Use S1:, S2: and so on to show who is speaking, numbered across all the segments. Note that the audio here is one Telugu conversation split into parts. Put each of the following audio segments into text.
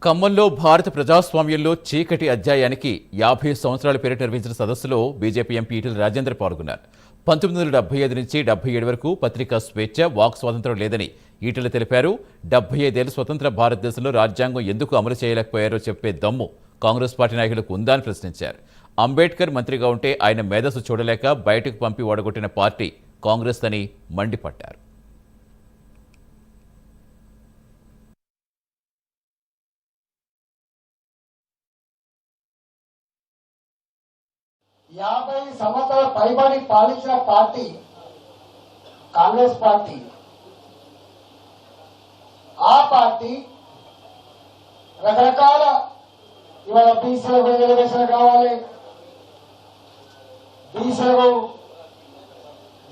S1: ఖమ్మంలో భారత ప్రజాస్వామ్యంలో చీకటి అధ్యాయానికి 50 సంవత్సరాల పేరిట నిర్వహించిన సదస్సులో బీజేపీ ఎంపీ ఈటెల రాజేందర్ పాల్గొన్నారు. 1975 నుంచి 77 వరకు పత్రికా స్వేచ్ఛ, వాక్ స్వాతంత్రం లేదని ఈటెల తెలిపారు. 75 ఏళ్ల స్వతంత్ర భారతదేశంలో రాజ్యాంగం ఎందుకు అమలు చేయలేకపోయారో చెప్పే దమ్ము కాంగ్రెస్ పార్టీ నాయకులకు ఉందా అని ప్రశ్నించారు. అంబేద్కర్ మంత్రిగా ఉంటే ఆయన మేధస్సు చూడలేక బయటకు పంపి ఓడగొట్టిన పార్టీ కాంగ్రెస్ అని మండిపడ్డారు.
S2: యాభై సంవత్సరాల పైబడి పాలించిన పార్టీ కాంగ్రెస్ పార్టీ. ఆ పార్టీ రకరకాల ఇవాళ బీసీలకు రిజర్వేషన్ కావాలి, బీసీలకు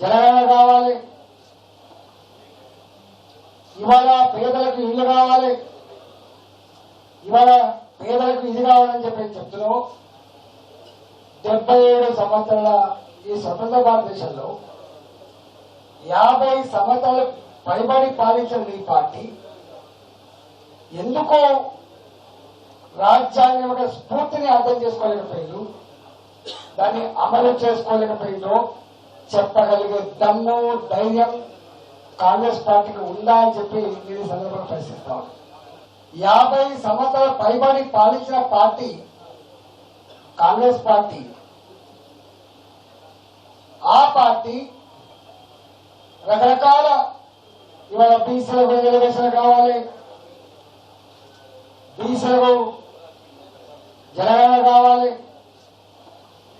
S2: జనగణన కావాలి, ఇవాళ పేదలకు ఇల్లు కావాలి, ఇవాళ పేదలకు ఇది కావాలని చెప్పి చెప్తున్నావు. 77 సంవత్సరాల ఈ స్వతంత్ర భారతదేశంలో 50 సంవత్సరాలు పైబడి పాలించిన ఈ పార్టీ ఎందుకో రాజ్యాంగం యొక్క స్ఫూర్తిని అర్థం చేసుకోలేకపోయిందో, దాన్ని అమలు చేసుకోలేకపోయిందో చెప్పగలిగే దమ్ము, ధైర్యం కాంగ్రెస్ పార్టీకి ఉందా అని చెప్పి నేను సందర్భంగా ప్రశ్నిస్తాను. 50 సంవత్సరాలు పైబడి పాలించిన పార్టీ కాంగ్రెస్ పార్టీ. ఆ పార్టీ రకరకాల ఇవాళ బీసీలకు రిజర్వేషన్ కావాలి, బీసీలకు జనగణన కావాలి,